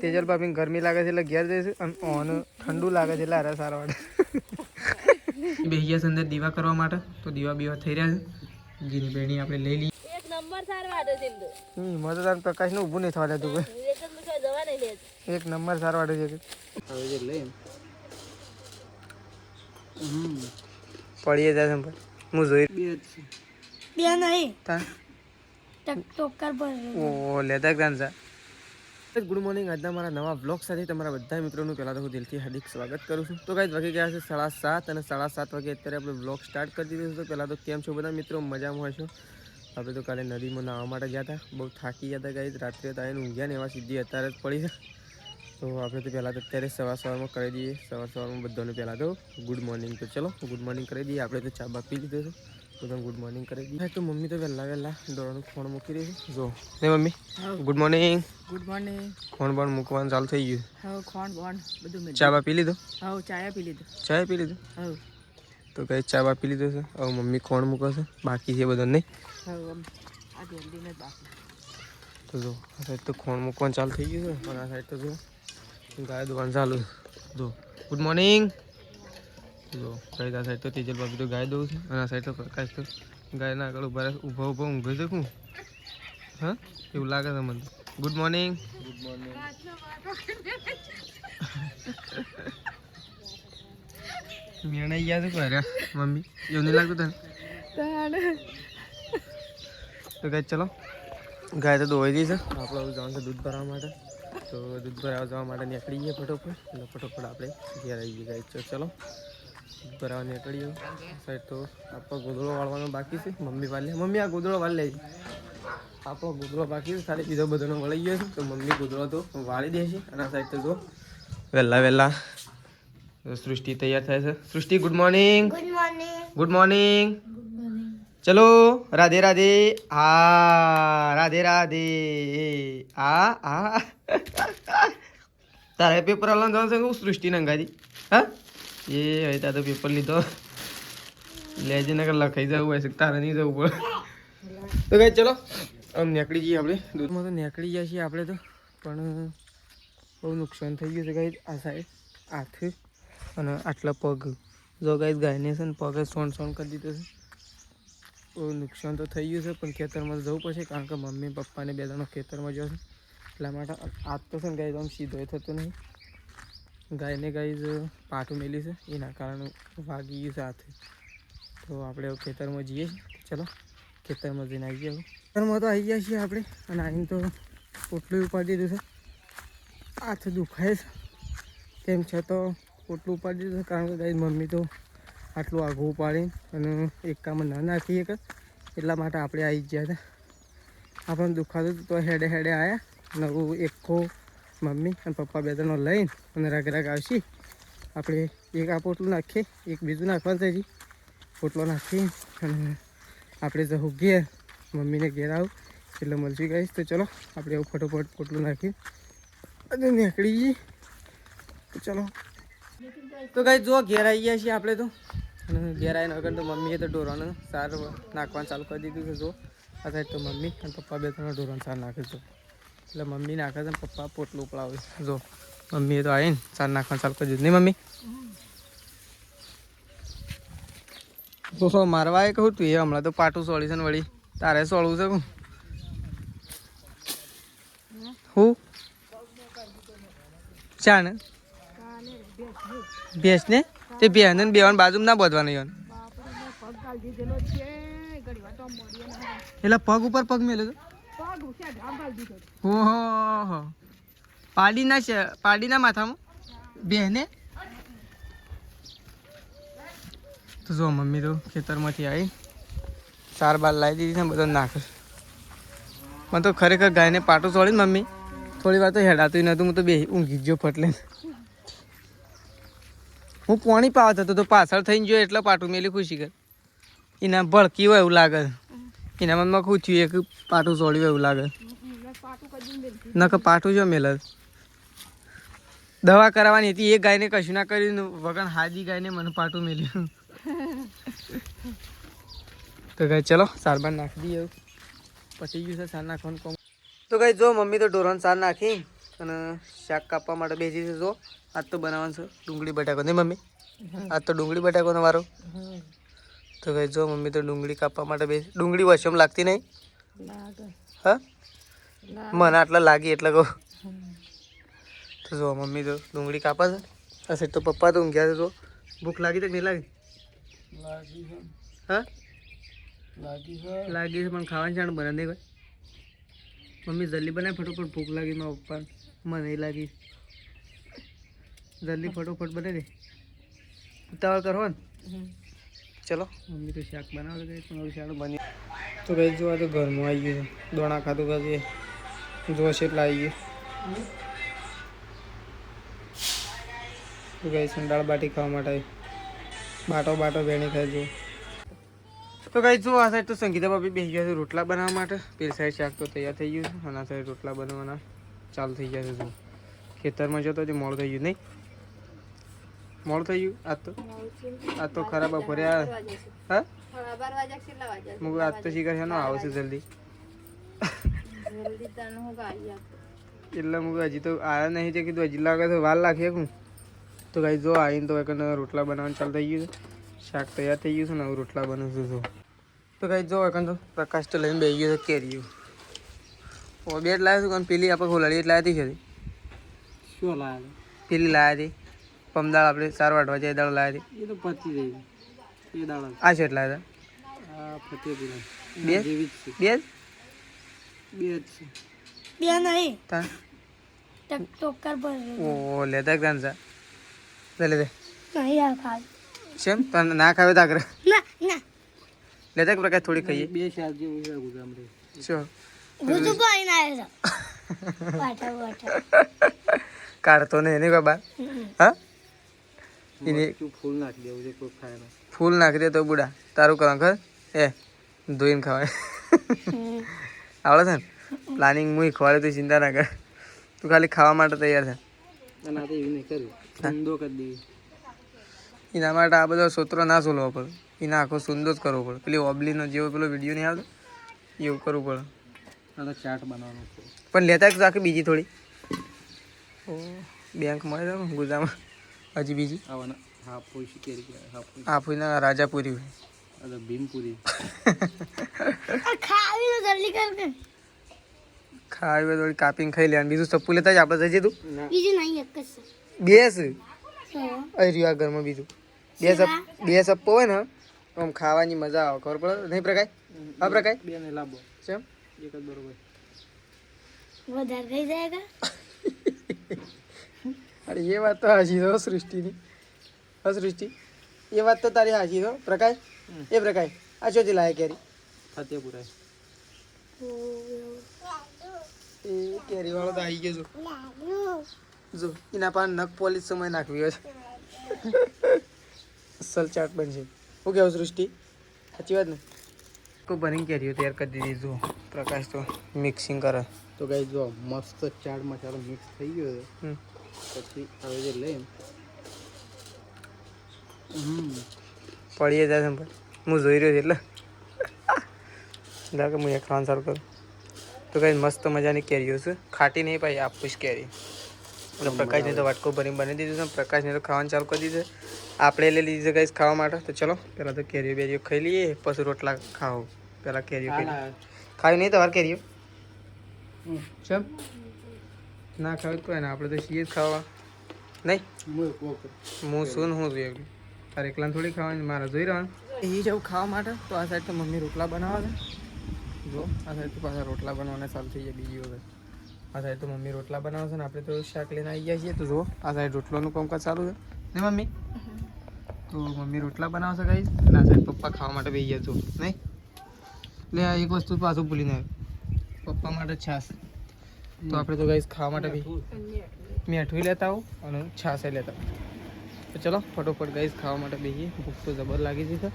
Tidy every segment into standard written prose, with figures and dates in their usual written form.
તેજલ ભાભી ગરમી લાગે છે એટલે ઘેર જઈશું અને ઠંડુ લાગે છે એટલે અરે સારા વાળે બેહીયા અંદર દીવા કરવા માટે તો દીવા બીવા થઈ રહ્યા છે જીની બેણી આપણે લઈ લઈએ એક નંબર સારો વાડે છે મતદાન પ્રકાશ નું ઊભું નહીં થવા દેતું એક નંબર સારો વાડે છે હવે જે લઈ પડીએ જાય હું જોઈ બે નહીં તા ટોકર પર ઓ લેતા ગાન સા ગુડ મોર્નિંગ આજના મારા નવા બ્લોગ સાથે તમારા બધા મિત્રોનું પહેલાં તો હું દિલથી હાર્દિક સ્વાગત કરું છું તો ગાઈસ વાગી ગયા છે 7:30 અને 7:30 વાગે અત્યારે આપણે બ્લોગ સ્ટાર્ટ કરી દીધું છે તો પહેલાં તો કેમ છો બધા મિત્રો મજામાં હશો આપણે તો કાલે નદીમાં નાહવા માટે ગયા હતા બહુ થાકી ગયા હતા ગાઈસ રાત્રે તો આવીને ઊંઘ્યા ને એવા સીધી અત્યારે જ પડી છે તો આપણે તો પહેલાં તો અત્યારે સવારમાં કરી દઈએ સવારમાં બધાને પહેલાં તો ગુડ મોર્નિંગ તો ચલો ગુડ મોર્નિંગ કરી દઈએ આપણે તો ચા બા પી લીધો છે બધાને ગુડ મોર્નિંગ કરી દઈએ તો મમ્મી તો વહેલા દોડવાનું ફોન મૂકી રહી છે જો ને મમ્મી ગુડ મોર્નિંગ ખોણ બોણ મૂકવાનું ચાલુ થઈ ગયું હા ખોણ બોણ બધું ચા બા પી લીધો હા ચાય પી લીધો હા તો કઈ ચા બા પી લીધો છે હવે મમ્મી ખોણ મૂકે છે બાકી છે બધા નહીં આ જલ્દી નથી બાકી તો જો આ સાઈડ તો ખોણ મૂકવાનું ચાલુ થઈ ગયું છે પણ આ સાઈડ તો જો ગાય દોવાનું ચાલુ જો ગુડ મોર્નિંગ જો કઈ આ સાઈડ તો તેજલ ભાભી તો ગાય દઉં છે અને આ સાઈડ તો પ્રકાશ તો ગાયના આગળ ઊભા ઊંઘે છે શું હા એવું લાગે છે મને ગુડ મોર્નિંગ મેણે યાદ કર્યા મમ્મી એવું નહીં લાગતું તને તો ગાય ચલો ગાય તો દોઈ દી છે આપણે જવાનું છે દૂધ ભરવા માટે તો દૂધ ભરાવા જવા માટે નીકળી જઈએ ફટોફટ એટલે ફટોફટ આપણે ઘેર આવી જઈએ ગાય ચલો દૂધ ભરાવા નીકળીએ સાઈડ તો આપણો ગોદડો વાળવાનો બાકી છે મમ્મી વાળ લે મમ્મી આ ગોદડો વાળ લે આપણો ગોદડો બાકી છે ખાલી બીજો બધાનો વળી ગયો છે તો મમ્મી ગોદડો તો વાળી દે છે અને આ સાઈડ તો જો વહેલા સૃષ્ટિ તૈયાર થાય છે સૃષ્ટિ ગુડ મોર્નિંગ ગુડ મોર્નિંગ ચલો રાધે રાધે હા રાધે રાધે આ તારે પેપર આલવાનું જવાનું છે હું સૃષ્ટિ નંગાજી હા એ હવે તારે તો પેપર લીધો લેજે નકર લખાઈ જવું હોય છે તારે નહીં જવું પડે તો કઈ ચલો આમ નીકળી જઈએ આપણે દૂધમાં તો નીકળી જાય છીએ આપણે તો પણ બહુ નુકસાન થઈ ગયું છે ગાઈ આ સાઈડ હાથ અને આટલા પગ જો ગાઈ ગાયને છે ને પગે સોન કરી દીધો છે બહુ નુકસાન તો થઈ ગયું છે પણ ખેતરમાં જવું પડશે કારણ કે મમ્મી પપ્પાને બે જણો ખેતરમાં જશે એટલા માટે આજ તો છે ને ગાય આમ સીધો થતો નહીં ગાયને ગાય પાટું મેલી છે એના કારણે વાગી ગયું છે હાથે તો આપણે ખેતરમાં જઈએ છીએ ચલો ખેતરમાં જઈને આવી ગયા ખેતરમાં તો આવી ગયા છીએ આપણે અને આવીને તો પોટલું ઉપાડી દીધું છે હાથ દુખાય છે તેમ છતાં પોટલું ઉપાડી દીધું છે કારણ કે ગાય મમ્મી તો આટલું આઘું ઉપાડીને અને એક કામ ના નાખીએ કે એટલા માટે આપણે આવી ગયા હતા આપણને દુખાતું તો હેડે આવ્યા નવું એકકો મમ્મી અને પપ્પા બે ત્રણ લઈને અને રાગ આવશે આપણે એક આ પોટલું નાખીએ એક બીજું નાખવાનું થઈ પોટલો નાખી અને આપણે જવું ઘેર મમ્મીને ઘેર આવું એટલે મળશે ગાઈશ તો ચલો આપણે એવું ફટોફટ પોટલું નાખી અને નીકળી જઈએ તો ચલો તો ગાઈશ જો ઘેર આવી ગયા છીએ આપણે તો અને ઘેર આવીને વગર તો મમ્મીએ તો ઢોરાને સાર નાખવાનું ચાલુ કરી દીધું છે જો આ સાઈડ તો મમ્મી અને પપ્પા બે ત્રણ ઢોરાને સાર નાખે છે એટલે મમ્મી નાખે છે ને પપ્પા પોટલું ઉપડાવે જો મમ્મીએ તો આવીને સાર નાખવાનું ચાલુ કરી દીધું નહીં મમ્મી મારવા એ કહું તું એ હમણાં તો પાટું સોળી છે ને વળી તારે સોળવું છે હું શા ને ભેંસ ને તે ભેંસ ને બેવાન બાજુ ના બધવાનું યાર એટલે પગ ઉપર પગ મેલ્યો તો ઓહો પાડીના માથામાં બેને તો જો મમ્મી તો ખેતરમાંથી આવી ચાર બાર લાવી દીધી છે બધો નાખે મને તો ખરેખર ગાયને પાટું છોડી ને મમ્મી થોડી વાર તો હેડાતું નહોતું હું તો બે ઊંઘી ગયો ફટલે હું પાણી પાવત હતો તો પાછળ થઈને ગયો એટલે પાટું મેલી ખુશી કર એના ભડકી હોય એવું લાગે એના મનમાં ખુશ થયું એક પાટું છોડ્યું એવું લાગે નક પાટું જો મેલ દવા કરાવવાની હતી એ ગાયને કશું ના કર્યું વગર હાજી ગાયને મને પાટું મેલ્યું તો ગાય ચલો સાર બાર નાખી દઈએ એવું પતી ગયું છે સાર નાખવાનું કોમ તો ગાય જો મમ્મી તો ઢોરણ સાર નાખી અને શાક કાપવા માટે બેસી છે જો આજ તો બનાવવાનું છે ડુંગળી બટાકો નહીં મમ્મી આજ તો ડુંગળી બટાકોનો વારો તો કઈ જો મમ્મી તો ડુંગળી કાપવા માટે બેસી ડુંગળી વશમ લાગતી નહીં હા મને આટલા લાગી એટલે કહું તો જો મમ્મી તો ડુંગળી કાપા છે હશે તો પપ્પા તો ઊંઘ્યા છે તો ભૂખ લાગી તો નહીં લાગી હા લાગી છે પણ ખાવાની ચાણ બને નહીં ભાઈ મમ્મી જલ્દી બનાવે ફટોફટ ભૂખ લાગી મારા પપ્પા મને નહીં લાગી જલ્દી ફટોફટ બને દે ઉતાવળ કરો ને ચલો મમ્મી તો શાક બનાવે ગઈ તમારું શાક બની તો કઈ જો આ તો ઘરમાં આવી ગયું છે દોણા ખાતું ખાતું જો એટલા આવી ગયું તો કઈ સંડાળ બાટી ખાવા માટે બાટો બેણી ખાઈ જો તો કઈ જો આ સાઈડ તો સંગીતા ભાભી બેસી ગયા છે રોટલા બનાવવા માટે પેલી સાઈડ શાક તો તૈયાર થઈ ગયું છે અને આ સાઈડ રોટલા બનાવવાના ચાલુ થઈ ગયા છે જો ખેતરમાં જતો જે મોડું થઈ ગયું નહીં મોડું થઈ ગયું આજ તો ખરાબ બપોરે હા મુક આજ તો શીખર છે આવશે જલ્દી એટલે મુક હજી તો આવ્યા નહીં છે કીધું હજી લાગે તો વાર લાગે હું તો કઈ જો આવીને તો એક રોટલા બનાવવાનું ચાલુ થઈ ગયું છે શાક તૈયાર થઈ ગયું છે ને હવે રોટલા બનાવશું જો તો કઈ જો એક તો પ્રકાશ તો લઈને બેસી ગયો છે કેરીયું બે જ લાવ્યા છું પણ પેલી આપણે ખોલાડી એટલે લાવી હતી શું લાવ્યા પેલી લાવી હતી પમદાળ આપણે 4 વાટવા જાય દાળ લાવી હતી એ તો પચી જાય એ દાળ આ છે એટલા હતા બે નહીં ઓ લેતા કાંસા લે દે કેમ તને ના ખાવે તો આગળ લેતા કે પ્રકાર થોડી ખાઈએ બે શાક જેવું છે ગુજામરે શું ગુજુ પાઈને આવે છે કાઢતો ને એને બાબા હા એને ફૂલ નાખી દેવું છે કોઈ ખાય ફૂલ નાખી દે તો બુડા તારું કરો ખર એ ધોઈને ખવાય આવડે છે ને પ્લાનિંગ હું ખવાડે તો ચિંતા ના કર તું ખાલી ખાવા માટે તૈયાર છે એના તો એવી નહીં કર્યું સુંદો કરી દેવી એના માટે આ બધો સૂત્રો ના સોલવો પડે એના આખો સુંદર જ કરવો પડે પેલી ઓબલીનો જેવો પેલો વિડીયો નહીં આવતો એવું કરવું પડે તો ચાટ બનાવવાનો પણ લેતા તો આખી બીજી થોડી બેંક મળે છે ગુજામાં હજી બીજી હાફુના રાજાપુરી ભીમપુરી ખાવી થોડી કાપીને ખાઈ લેવાનું બીજું સપ્પુ લેતા જ આપણે જઈએ તું બે છે અહીં આ ઘરમાં બીજું બે સપ્પો હોય ને આમ ખાવાની મજા આવે ખબર પડે નહીં પ્રકાશ હા પ્રકાશ બે ને લાભો કેમ એક જ બરોબર વધારે થઈ જાય અરે એ વાત તો હાજી તો સૃષ્ટિની સૃષ્ટિ એ વાત તો તારી હાજી તો પ્રકાશ એ પ્રકાશ આ ચોથી લાય કેરી ફતેપુરા એ કેરી વાળો તો આવી ગયો જો એના પાસે નખ પોલીસ સમય નાખવી હોય છે અસલ ચાટ બનશે શું કેવું સૃષ્ટિ સાચી વાત ને કોઈ બની કેરીઓ તૈયાર કરી દીધી જો પ્રકાશ તો મિક્સિંગ કરે તો કઈ જો મસ્ત ચાટ મસાલો મિક્સ થઈ ગયો છે પછી હવે જે લઈને પડીએ જાય છે હું જોઈ રહ્યો છું એટલે લાગે હું એક ખાવાનું સારું કરું તો કઈ મસ્ત મજાની કેરીઓ છે ખાટી નહીં પાઈ આપીશ કેરી એટલે પ્રકાશને તો વાટકો ભરીને બની દીધું છે પ્રકાશને તો ખાવાનું ચાલુ કરી દીધું આપણે લઈ લીધી છે કઈ ખાવા માટે તો ચલો પહેલાં તો કેરીઓ બેરીઓ ખાઈ લઈએ પછી રોટલા ખાઓ પહેલાં કેરીઓ ખાવી નહીં તમારે કેરીઓ ચમ ના ખાવ કોઈ ને આપણે તો છીએ જ ખાવા નહીં હું શું હું જોઈ તારે એકલા થોડી ખાવાની મારે જોઈ રહેવાનું એ જવું ખાવા માટે તો આ સાઈડ તો મમ્મી રોટલા બનાવે છે જો આ સાઈડ તો પાછા રોટલા બનાવવાના ચાલુ થઈ જાય બીજી વખત આ સાઈડ તો મમ્મી રોટલા બનાવે છે ને આપણે તો શાક લઈને આવી ગયા છીએ તો જો આ સાઈડ રોટલાનું કામકાજ ચાલુ છે ને મમ્મી તો મમ્મી રોટલા બનાવશે કઈ અને આ સાઈડ પપ્પા ખાવા માટે બેસી ગયા છું નહીં એટલે આ એક વસ્તુ પાછું ભૂલીને આવ્યું પપ્પા માટે છાશ તો આપણે તો ગાઈસ ખાવા માટે બી મેઠું લેતા આવું અને છાશ લેતા તો ચલો ફટોફટ ગાઈસ ખાવા માટે બેસીએ ભૂખ તો જબર લાગી છે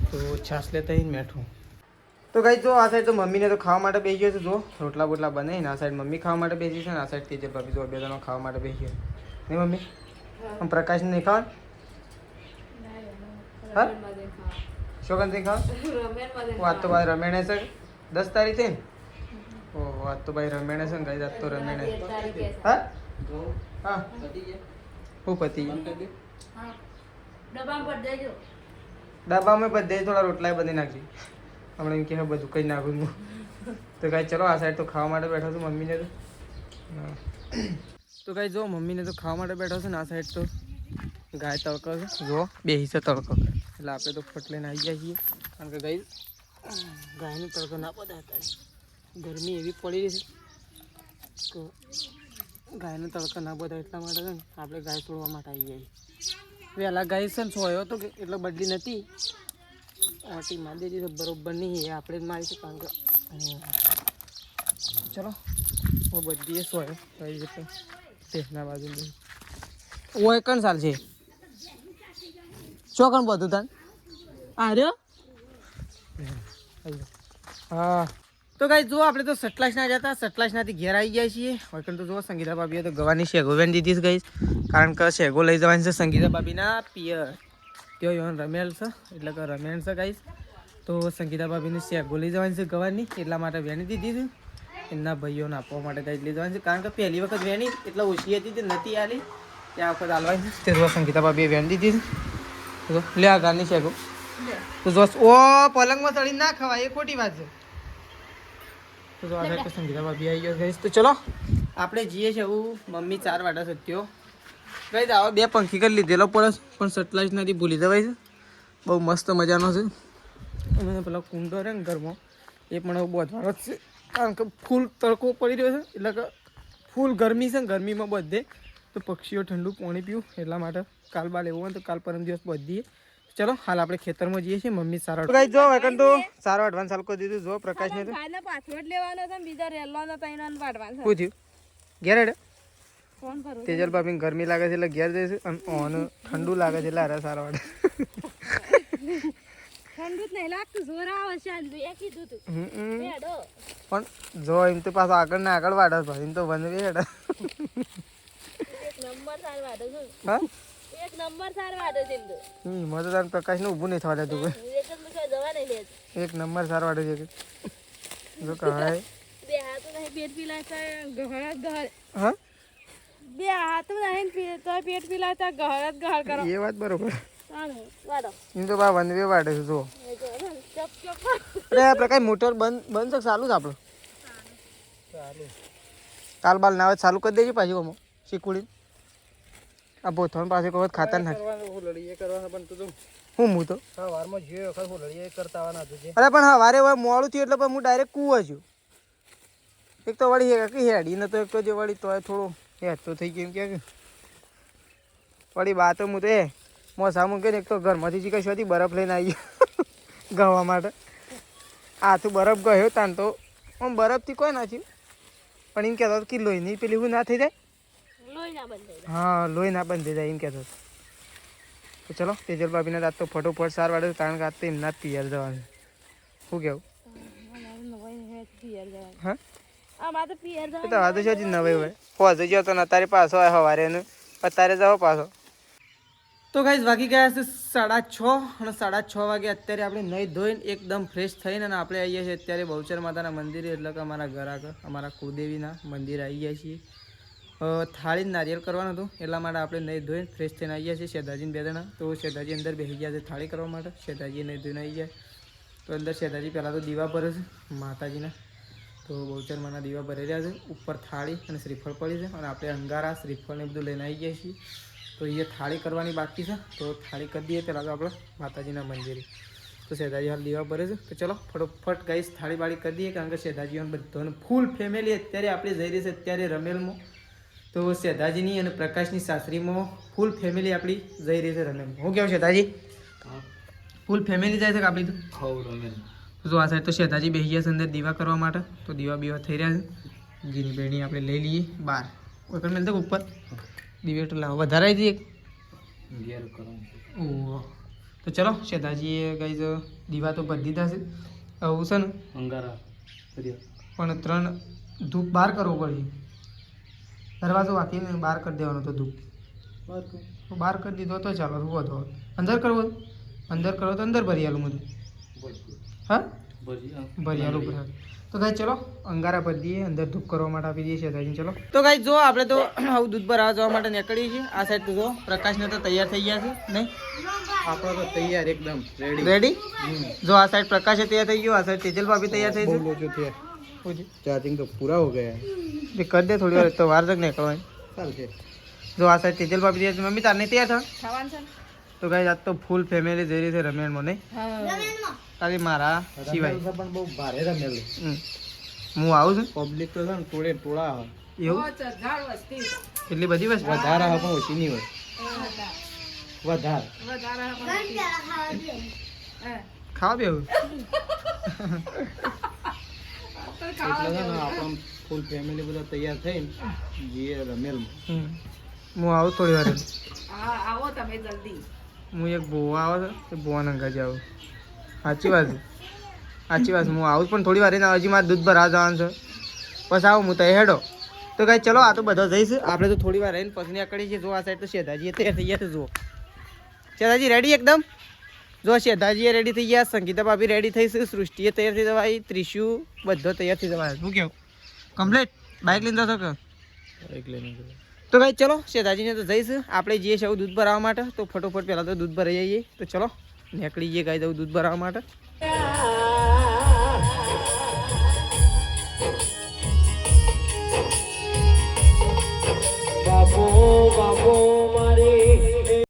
તો છાશ લેતા આવીને મેઠું તો ગાઈસ જો આ સાઈડ તો મમ્મીને તો ખાવા માટે બેસી ગયો છે જો રોટલા બોટલા બને ને આ સાઈડ મમ્મી ખાવા માટે બેસી છે ને આ સાઈડ તેજલ ભાભી જો બે જણો ખાવા માટે બેસી ગયો નહીં મમ્મી આમ પ્રકાશ નહીં ખાવા હા શોકન સિંહ ખાવા વાત તો બાદ રમેણ છે 10 તારીખ થઈ ને ઓહો આજ તો ભાઈ રમેણે છે ને ગાઈસ, આજ તો રમેણે. હા હા હું પતી ડબ્બામાં બધે થોડા રોટલા બધી નાખી હમણાં એમ કે હા બધું કંઈ નાખું હું. તો કાંઈ ચલો આ સાઈડ તો ખાવા માટે બેઠો છું મમ્મીને તો. તો કાંઈ જો મમ્મીને તો ખાવા માટે બેઠો છું ને આ સાઈડ તો ગાય તડકો છે જો બેસી છે તડકો, એટલે આપણે તો ફટ લઈને આવી ગયા છીએ. કારણ કે ગાય ગાયનો તડકો ના પડે અત્યારે, ગરમી એવી પડી રહી છે તો ગાયનો તડકો ના બધા એટલા માટે છે ને આપણે ગાય તોડવા માટે આવી જાય. વહેલા ગાય છે ને સોયો હતો કે એટલે બદલી નથી, ઓટી મારી દીધી તો બરોબર નહીં, એ આપણે જ મારીશું. કારણ કે ચલો હું બધી એ સોયો કઈ રીતે ટેસ્ટના બાજુ ઓય કણ સાલ છે ચોકણ બધું તાન આર્યો. હા તો કાંઈ જો આપણે તો સટલાસના જતા, સટલાસનાથી ઘેર આવી ગયા છીએ. હવે તો જો સંગીતા ભાભીએ તો ગવાની શેગો વેન દીધી ગઈ, કારણ કે શેગો લઈ જવાની છે સંગીતા ભાભીના પિયર. તેઓ યોન રમેલ છે એટલે કે રમેણ છે ગાઈસ. તો સંગીતા ભાભીને શેગો લઈ જવાની છે ગવાની, એટલા માટે વેણી દીધી છે. એમના ભાઈઓને આપવા માટે ગાઈસ લઈ જવાની છે, કારણ કે પહેલી વખત વેણી એટલે ઓછી હતી તે નથી આલી, ત્યાં વખત હાલવાની છે. તે જો સંગીતા ભાભીએ વેણી દીધી છે. લે આ ગારની શેગો તો જો ઓ પલંગમાં ચડી ના ખવાય એ ખોટી વાત છે. તો આગળ તો સંગીતા ભાભી આવી ગયો ગઈશ. તો ચલો આપણે જઈએ છીએ એવું મમ્મી 4 વાડા સત્યો ગઈ આવો 2 પંખી કરી લીધેલો પડે પણ સટલાઇસ નથી ભૂલી જવાય છે. બહુ મસ્ત મજાનો છે. અને પેલો કુંડો રહે ને ઘરમાં એ પણ બહુ વધવાનો જ છે, કારણ કે ફૂલ તડકો પડી રહ્યો છે એટલે કે ફૂલ ગરમી છે ને ગરમીમાં બધે તો પક્ષીઓ ઠંડુ પાણી પીવું એટલા માટે કાલ બાલ એવું હોય તો કાલ પરમ દિવસ બધીએ. ચલો હાલ આપણે ખેતરમાં જઈએ છીએ મમ્મી સારા ગાઈ જો વેકન તો સારો એડવાન્સ હાલ કરી દીધું. જો પ્રકાશ ને ગાયને પાસવર્ડ લેવાનો છે બીજા રેલવાનો તઈનો પાડવાનો શું થયું ઘેર હેડે ફોન કરું તેજલ ભાભી ગરમી લાગે છે એટલે ઘેર જઈશું અને ઓન ઠંડુ લાગે છે એટલે અરે સારા વાડે ઠંડુ જ નહીં લાગતું, જોર આવે છે આંધુ એ કીધું તું હેડો. પણ જો એમ તો પાછો આગળ ને આગળ વાડે ભાઈ તો વનવે હેડે. એક નંબર સાર વાડો છે. હા એક નંબર સાર વાડો છે ઇંદુ. મતદાન પ્રકાશ ને ઊભું નહીં થવા દેતું કોઈ. એક જ મુકે જવા નહીં લે. એક નંબર સાર વાડે છે જો કહાય બે હાથ નહીં પેટ પીલાતા ગહળત ગહળ. હા બે હાથ નહીં તો પેટ પીલાતા ગહળત ગહળ કરો. એ વાત બરોબર. વાડો એમ તો બા વનવે વાડે છે જો. ચપ ચપ અરે આ પ્રકાશ મોટર બંધ છે ચાલુ જ આપણું ચાલુ. કાલ બાલ ના આવે ચાલુ કરી દેજે પાછી આમાં શીકુડી આ બોથણ પાસે કોઈ ખાતર નાખ લડીએ કરવાના પણ તું હું તો સવારમાં જે વખત હું લડીએ કરતા આવવાના હતું. અરે પણ હા વારે વાર મોડું થયું એટલે હું ડાયરેક્ટ કૂવો છું. એક તો વળી હેડી ને તો એક તો જે વળી તો થોડું હેડ તો થઈ ગયું કે વળી બાતો હું તો એ મોસા મૂકીને એક તો ઘરમાંથી જ કશું બરફ લઈને આવી ગયો ગવા માટે. હાથું બરફ ગયો તાન તો આમ બરફથી કોઈ ના થયું પણ એમ કહેતો કે લોહીની પેલી હું ના થઈ જાય. હા લોહી ના બંધ થઈ જાય એમ કહેતો. તો ચલો તેજલ ભાભીને રાત તો ફટોફટ સાર વાળે કારણ કે આજ તો એમના જ પિયર જવાનું. શું કેવું હા એ તો વાતો છે જ નવાઈ હોય હોજ ગયો તો અત્યારે પાછો આવે સવારે ને અત્યારે જાઓ પાછો. તો ગાઈસ વાગી ગયા છે 6:30 અને 6:30 વાગે અત્યારે આપણે નહીં ધોઈને એકદમ ફ્રેશ થઈને અને આપણે આવીએ છીએ અત્યારે બહુચર માતાના મંદિરે એટલે કે અમારા ઘર આગળ અમારા કુળદેવીના મંદિરે આવી ગયા છીએ. થાળી નારિયેળ કરવાનું હતું એટલા માટે આપણે નહીં ધોઈને ફ્રેશ થઈને આવી ગયા છીએ. શેઠાજીને 2 જણા તો શેઠાજી અંદર બેસી ગયા છે થાળી કરવા માટે. શેઠાજી નહીં ધોઈને આવી ગયા તો અંદર શેઠાજી પહેલાં તો દીવા ભરે છે માતાજીના. તો બહુચરમાના દીવા ભરી રહ્યા છે. ઉપર થાળી અને શ્રીફળ પડી છે અને આપણે અંગારા શ્રીફળ ને બધું લઈને આવી ગયા છીએ. તો એ થાળી કરવાની બાકી છે તો થાળી કરી દઈએ પહેલાં તો આપણે માતાજીના મંદિરે. તો શેઠાજી હાલ દીવા ભરે છે તો ચલો ફટોફટ ગાઈસ થાળી બાળી કરી દઈએ કારણ કે શેઠાજીઓને બધાને ફૂલ ફેમિલી અત્યારે આપણે જઈ રહી છે અત્યારે રમેલમાં. તો શેઠાજીની અને પ્રકાશની સાસરીમાં ફૂલ ફેમિલી આપણી જઈ રહી છે રમેલમાં. હું કેવું શેઠાજી ફૂલ ફેમિલી જાય છે કે આપણી તો રમેલ. તો આ સાઈડ તો શેઠાજી બેસી ગયા છે અંદર દીવા કરવા માટે. તો દીવા બીવા થઈ રહ્યા છે. ઘીની બેણી આપણે લઈ લઈએ બહાર કોઈ મેળ તો ઉપર દીવે તો લાવો વધારે આવી જઈએ ઓહ. તો ચલો શેઠાજીએ ગઈ દીવા તો ભરી દીધા છે. આવું છે ને અંગારા પણ 3 ધૂપ બહાર કરવો પડશે. દરવાજો વાંકીને બહાર કરી દેવાનો તો ધૂપ બહાર કરી દીધો તો ચાલો શું હતો અંદર કરવો અંદર કરો તો અંદર ભરી આલું બધું. હા ભરી આલું. તો તો ગાઈ ચલો અંગારા ભરી દઈએ અંદર ધૂપ કરવા માટે આપી દઈએ શેતાજીને. ચલો તો ગાઈ જો આપણે તો આવું દૂધ ભરાવા જવા માટે નીકળીએ છીએ. આ સાઈડ તો જો પ્રકાશને તો તૈયાર થઈ ગયા છે નહીં? આપણો તો તૈયાર એકદમ રેડી. જો આ સાઈડ પ્રકાશ તૈયાર થઈ ગયો, આ સાઈડ તેજલ ભાભી તૈયાર થઈ છે. लोचो थे चार्जिंग तो पूरा हो गया है બે કરી દે થોડી વાર તો વાર તક નીકળવાની. चल के જો આ સાઈડ તેજલ ભાભી તૈયાર છે. મમ્મી તાર નહીં તૈયાર થા? ખાવાનું છે ને? તો ગાઈ આજ તો ફૂલ ફેમિલી જઈ રહી છે રમેણમાં નહીં? હા ખાલી મારા સિવાય. પણ બહુ ભારે રમેલ હમ. હું આવું છું પબ્લિક તો છે ને ટોળે ટોળા આવે. એવું ચઢાળ વસ્તી એટલી બધી વસ્તુ વધારે આવે પણ ઓછી નહીં હોય વધારે વધારે ખાવા બેવું એટલે છે ને આપણે ફૂલ ફેમિલી બધા તૈયાર થઈને જઈએ રમેલમાં. હું આવું થોડી વાર આવો તમે જલ્દી. હું એક બોવા આવે છે એ બોવા નંગાજી આવું. સાચી વાત છે, સાચી વાત છે. હું આવું જ પણ થોડી વાર રહીને હજી મારે દૂધ ભરાવા જવાનું છે. પછી આવું હું તો હેડો. તો કાંઈ ચલો આ તો બધા જઈશ. આપણે તો થોડી વાર રહીને પછી નીકળી છીએ. જો આ સાઈડ તો શેધાજી તૈયાર થઈ ગયા છે. જુઓ શેધાજી રેડી એકદમ. જો શેધાજીએ રેડી થઈ ગયા, સંગીતા ભાભી રેડી થઈ છે, સૃષ્ટિએ તૈયાર થઈ જવાય, ત્રિશુ બધો તૈયાર થઈ જવાય. શું કેવું કમ્પ્લીટ? બાઇક લઈને જશો કે? એક લઈને ગયો. તો ભાઈ ચલો શેતાજીને તો જઈશ. આપણે જઈએ છીએ દૂધ ભરાવા માટે. તો ફટોફટ પહેલાં તો દૂધ ભરાઈ જઈએ. તો ચલો નીકળી જઈએ ગાય દઉં દૂધ ભરાવા માટે.